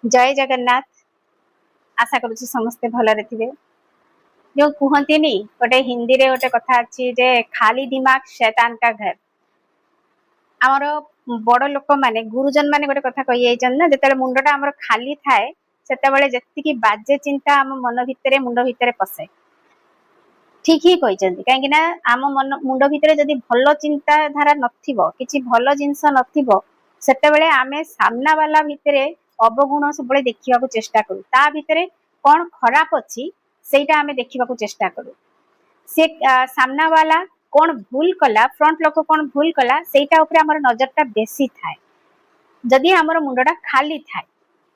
जय जगन्नाथ। आशा करुच्ची समस्ते भलरे थे। जो कहती गोटे हिंदी रे गोटे कथा अच्छी जे खाली दिमाग शैतान का घर। आमर बड़ लोक माने गुरुजन माने गोटे कथा कही ना जिते मुंडटा आमर खाली थाए से जी बाजे चिंता आम मन भितर मुंड भितर पशे। ठीक ही कहते कहीं आम मन मुंड भितर जदि भल चिंताधारा नथिबो किछि भल जिनस नथिबो सेतेबेले आमे सामना वाला भितरे अवगुण सब देखा चेष्टा करूँ ता भितरे कौन खराब अच्छी सेटा आमे देखा चेष्टा करूँ से सामना वाला कौन भूल कला फ्रंट लोक कौन भूल कला सेटा ऊपर हमर नजरटा बेसी थाए जदि हमर मुंडटा खाली थाए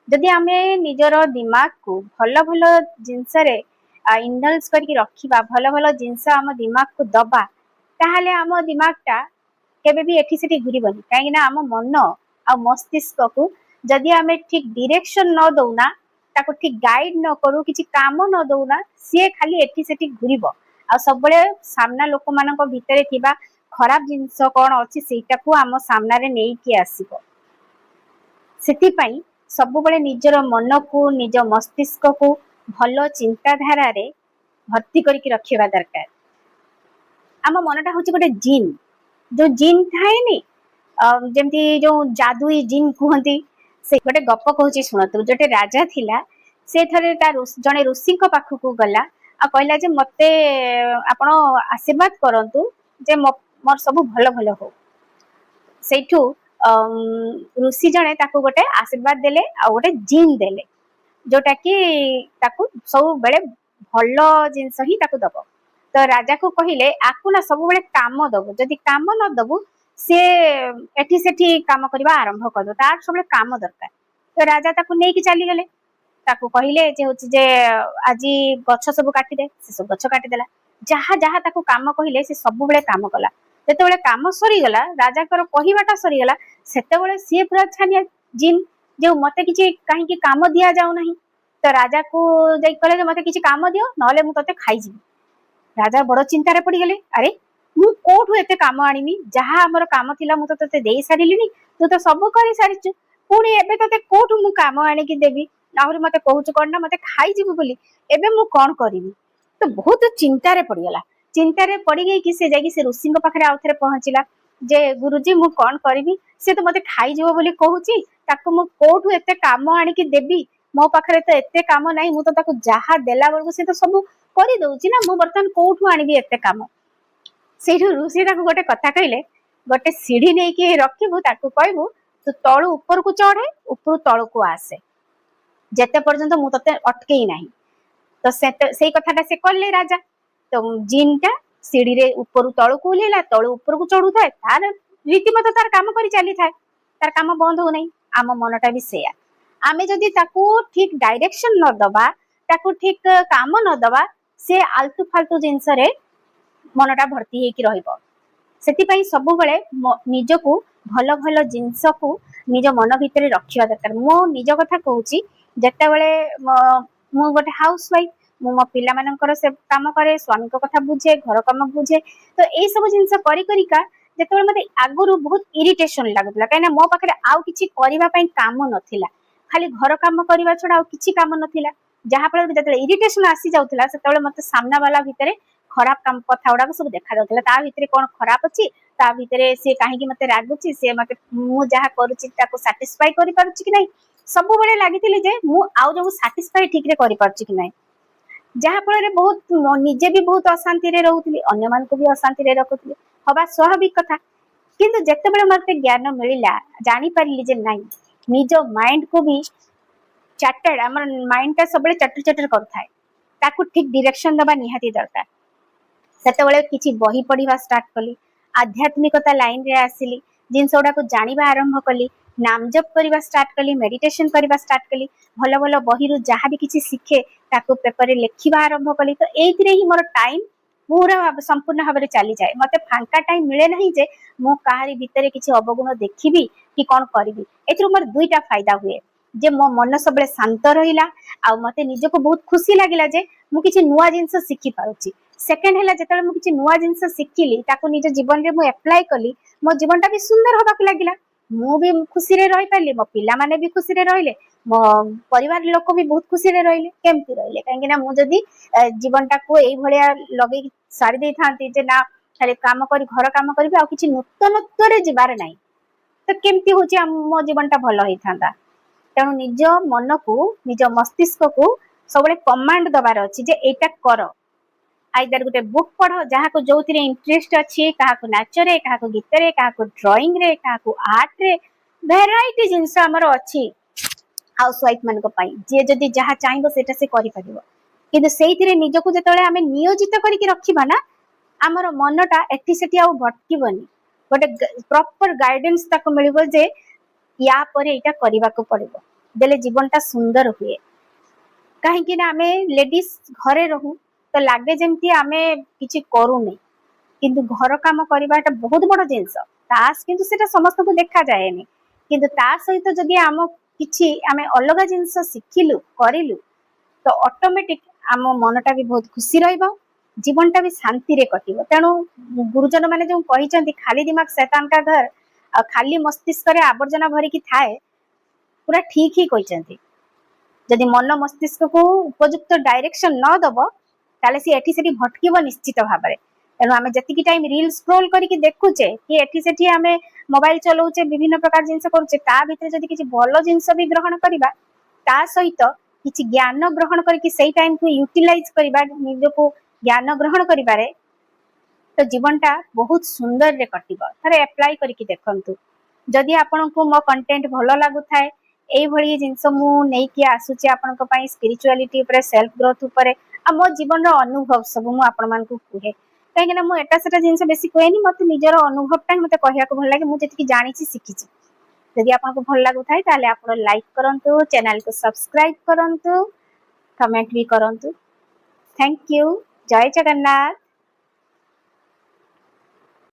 जदि आमे निजर दिमाग को भल भल जिनस रे इंडल्स करके रखिबा भल भल जिनस आम दिमाग को दबा ताहले आम दिमागटा केबे भी एठी सेठी घुरीबनी कहीं आम मन आ मस्तिष्क को जदि आमे ठीक डायरेक्शन न दौना ताको ठीक गाइड न करू किछि काम न दौना सी खाली एठी सेठी घुरीब आ सब बळे सामना लोक मानक भितरे थिबा खराब जिंस कोन अछि सेटा को आम सामना रे नेई कि आसीबो सेति पई सब बळे निजर मन को निज मस्तिष्क को भलो चिंताधारा रे भर्ती करके रखिबा दरकार। आम मनटा होछि गोटे जिन जो जिन थाएनी जमती जो जादुई जिन कहती से गोटे गप कहूँ शुणु जोटे राजा थिला से थरे जड़े ऋषि पाखक गला आ कहला जे मते आपण आशीर्वाद करंतु जे मोर सब भल भल हो सेठू ऋषि जड़े ताकू गोटे आशीर्वाद देले आ गोटे जिन देले जोटा कि ताकू सब बेले भल जिनस ही ताकू दब तो राजा को कहले आकू ना सब बेले काम दबु जदि काम न दबु सी एठी सेठी काम करबा आरंभ कर तार सब काम दरकार तो राजा ताकू नहीं कि चली गले ताकू कहले जे होची जे आज गछ सब काटी दे से सब गछ काटी देला जहा जहा ताकू काम कहले से सब बेले काम कला जते बेले काम सरी गला राजा कर कहिबाटा सरी गला सेते बेले सी पूरा छानिया जिन जे मते किछि काहे कि काम दिया जाऊ नहीं तो राजा को जाई कहले जे मते किछि काम दियो नले मु तते खाई जिबी राजा बड़ चिंता रे पड़ी गले अरे मु कोठु एते काम आनिमी जहा हमर काम थिला मु तते देई सारिलिनी तू तो सब करी सारिछु पुणी एबे तते कोठु मु काम आनी कि देबी आहुरी मते कहूछु कोन ना मते खाई जिबु बोली एबे मु कोन करिवि तो बहुत चिंता रे पड़ी गला चिंता रे पड़ी गई कि से जाई से ऋषि को पाखरे आउथरे पहुंचिला जे गुरुजी मु कोन करिवि से तो मते खाई जिवो बोली कहूची ताको मु कोठु एते काम आनी कि देबी मो पाखरे तो एते काम नाही मु तो ताको जहा देला बळको से तो सब करी दउची ना मु बर्तन कोठु आनिबी एते काम सेठू ऋषि ताको गोटे कथा कहले गोटे सीढ़ी नहीं कि रखिबु ताको कहबु तू तळु ऊपर को चढ़े ऊपर तळु को आसे जेते पर्यंत मु तते अटकेई नाही तो सेई कथाटा से करले राजा तो जिनटा सीढ़ी रे ऊपर तळु को लेला तळु ऊपर को चढ़ू थाए तार रीतिमत तार काम करी चली थाए तार काम बंद हो नहीं आम मनटा भी सेया आमे जदि ताको ठीक डायरेक्शन न दबा ताको ठीक काम न दबा से आलतू फालतू जिनस रे मनटा भर्ती हेकी रहिबो सेति पई सब बेले निजको भल भल जिनस को निज मन भितर रखिबा दरकार मो निज कथा कहूची जत्ता बेले मु गोटे हाउस वाइफ मु मो पिला मानकर से काम करे स्वामी को कथा बुझे घर काम बुझे तो ए सब जिनस करी करिका जत्ता बेले मते आगुरु बहुत इरिटेशन लागुतला काइना मो पाखरे आउ किछि करिबा पई काम नथिला खाली घर काम करिबा छडा आउ किछि काम नथिला जहा फल जत्ता इरिटेशन आसी जाउतला सेतबेले मते सामना वाला भितरे खराब काम कथा गुड़ा सब देखा जाउतला ता भितरे कोन खराब अछि ता भितरे से काहे कि मते रागुची से मते मु जहा करूची ताको सैटिस्फाई करि पारुची कि नै सब बेले लागिथिले जे मु आउ जो सैटिस्फाई ठीक रे करि पारुची कि नै जहा फल रे बहुत निजे भी बहुत अशांति रे रहउतली अन्य मान को भी अशांति रे रखुतली हबा स्वाभाविक कथा किंतु जत्ते बेले मते ज्ञान मिलिला जानि पारिली जे नै निज माइंड को भी चार्टर्ड हमर माइंड ता सब बेले चटर चटर करथाय ताको ठीक डायरेक्शन दबा निहाती दरकार सेतेबेले किछि बही पढ़िबा स्टार्ट कली आध्यात्मिकता लाइन रे आसिली जिनस गुड़ा को जानिबा आरंभ कली नाम जप करबा स्टार्ट कली मेडिटेशन करबा स्टार्ट कली भल भल बही रु जहा भी किछि सिखे ताको पेपर रे लेखिबा आरंभ कली तो एइथिरे ही मोर टाइम पूरा संपूर्ण भाबरे चली जाए मते फांका टाइम मिले नहीं जे मो काहारी भितरे किछि अवगुण देखिबी कि कोन करिवि एथिरु मोर दुईटा फायदा हुए जे मो मन सबले शांत रहिला आ मते निजको बहुत खुशी लागिला जे मु किछि नुवा जिंस सिखि पारुची सेकेंड है जिते मुझे नुआ जिनस शिखिली निज जीवन में मुझे एप्लाय कली मो जीवनटा भी सुंदर होगा लगिला ମୁଁ ବି ଖୁସିରେ ରହିପାରିଲି, ମୋ ପିଲାମାନେ ବି ଖୁସିରେ ରହିଲେ, ମୋ ପରିବାର ଲୋକ ବି ବହୁତ ଖୁସିରେ ରହିଲେ। କେମିତି ରହିଲେ? କାହିଁକି ନା ମୁଁ ଯଦି ଜୀବନଟାକୁ ଏଇଭଳିଆ ଲଗେଇକି ସାରି ଦେଇଥାନ୍ତି ଯେ ନା ଖାଲି କାମ କରି ଘର କାମ କରିବି ଆଉ କିଛି ନୂତନତ୍ୱରେ ଯିବାର ନାହିଁ, ତ କେମିତି ହଉଛି ମୋ ଜୀବନଟା ଭଲ ହେଇଥାନ୍ତା। ତେଣୁ ନିଜ ମନକୁ, ନିଜ ମସ୍ତିଷ୍କକୁ ସବୁବେଳେ କମାଣ୍ଡ ଦବାର ଅଛି ଯେ ଏଇଟା କର। ଆଇଦର ଗୋଟେ ବୁକ୍ ପଢ, ଯାହାକୁ ଯୋଉଥିରେ ଇଣ୍ଟରେଷ୍ଟ ଅଛି, କାହାକୁ ନାଚରେ, କାହାକୁ ଗୀତରେ, କାହାକୁ ଡ୍ରଇଂରେ, କାହାକୁ ଆର୍ଟରେ, ଭେରାଇଟି ଜିନିଷ ଆମର ଅଛି ହାଉସ ୱାଇଫ ମାନଙ୍କ ପାଇଁ। ଯିଏ ଯଦି ଯାହା ଚାହିଁବ ସେଇଟା ସେ କରିପାରିବ, କିନ୍ତୁ ସେଇଥିରେ ନିଜକୁ ଯେତେବେଳେ ଆମେ ନିୟୋଜିତ କରିକି ରଖିବା ନା, ଆମର ମନଟା ଏଠି ସେଠି ଆଉ ଭଟକିବନି। ଗୋଟେ ପ୍ରପର ଗାଇଡେନ୍ସ ତାକୁ ମିଳିବ ଯେ ୟା ପରେ ଏଇଟା କରିବାକୁ ପଡିବ, ଦେଲେ ଜୀବନଟା ସୁନ୍ଦର ହୁଏ। କାହିଁକି ନା ଆମେ ଲେଡିଜ ଘରେ ରହୁ ତ ଲାଗେ ଯେମିତି ଆମେ କିଛି କରୁନି, କିନ୍ତୁ ଘର କାମ କରିବାଟା ବହୁତ ବଡ ଜିନିଷ। କିନ୍ତୁ ସେଟା ସମସ୍ତଙ୍କୁ ଦେଖାଯାଏନି, କିନ୍ତୁ ତା ସହିତ ଯଦି କିଛି ଆମେ ଅଲଗା ଜିନିଷ ଶିଖିଲୁ, କରିଲୁ, ତ ଅଟୋମେଟିକ ଆମ ମନଟା ବି ବହୁତ ଖୁସି ରହିବ, ଜୀବନଟା ବି ଶାନ୍ତିରେ କଟିବ। ତେଣୁ ଗୁରୁଜନ ମାନେ ଯୋଉ କହିଛନ୍ତି ଖାଲି ଦିମାଗ ଶୈତାନ କା ଘର, ଆଉ ଖାଲି ମସ୍ତିଷ୍କରେ ଆବର୍ଜନା ଭରିକି ଥାଏ, ପୁରା ଠିକ ହିଁ କହିଛନ୍ତି। ଯଦି ମନ ମସ୍ତିଷ୍କକୁ ଉପଯୁକ୍ତ ଡାଇରେକ୍ସନ ନ ଦବ, ତାହେଲେ ସେ ଏଠି ସେଠି ଭଟକିବ ନିଶ୍ଚିତ ଭାବରେ। ତେଣୁ ଆମେ ଯେତିକି ଟାଇମ ରିଲ ସ୍କ୍ରୋଲ କରିକି ଦେଖୁଛେ କି ଏଠି ସେଠି ଆମେ ମୋବାଇଲ ଚଲଉଛେ, ବିଭିନ୍ନ ପ୍ରକାର ଜିନିଷ କରୁଛେ, ତା ଭିତରେ ଯଦି କିଛି ଭଲ ଜିନିଷ ବି ଗ୍ରହଣ କରିବା, ତା ସହିତ କିଛି ଜ୍ଞାନ ଗ୍ରହଣ କରିକି ସେଇ ଟାଇମକୁ ୟୁଟିଲାଇଜ କରିବା, ନିଜକୁ ଜ୍ଞାନ ଗ୍ରହଣ କରିବାରେ, ତ ଜୀବନଟା ବହୁତ ସୁନ୍ଦରରେ କଟିବ। ଥରେ ଆପ୍ଲାଏ କରିକି ଦେଖନ୍ତୁ। ଯଦି ଆପଣଙ୍କୁ ମୋ କଣ୍ଟେଣ୍ଟ ଭଲ ଲାଗୁଥାଏ, ଏଇଭଳି ଜିନିଷ ମୁଁ ନେଇକି ଆସୁଛି ଆପଣଙ୍କ ପାଇଁ, ସ୍ପିରିଚୁଆଲିଟି ଉପରେ, ସେଲ୍ଫ ଗ୍ରୋଥ ଉପରେ, ଆଉ ମୋ ଜୀବନର ଅନୁଭବ ସବୁ ମୁଁ ଆପଣମାନଙ୍କୁ କୁହେ। କାହିଁକିନା ମୁଁ ଏଟା ସେଟା ଜିନିଷ ବେଶୀ କୁହେନି, ମତେ ନିଜର ଅନୁଭବଟା ହିଁ ମତେ କହିବାକୁ ଭଲ ଲାଗେ, ମୁଁ ଯେତିକି ଜାଣିଛି ଶିଖିଛି। ଯଦି ଆପଣଙ୍କୁ ଭଲ ଲାଗୁଥାଏ ତାହେଲେ ଆପଣ ଲାଇକ୍ କରନ୍ତୁ, ଚ୍ୟାନେଲକୁ ସବସ୍କ୍ରାଇବ କରନ୍ତୁ, କମେଣ୍ଟ ବି କରନ୍ତୁ। Thank you. ଜୟ ଜଗନ୍ନାଥ।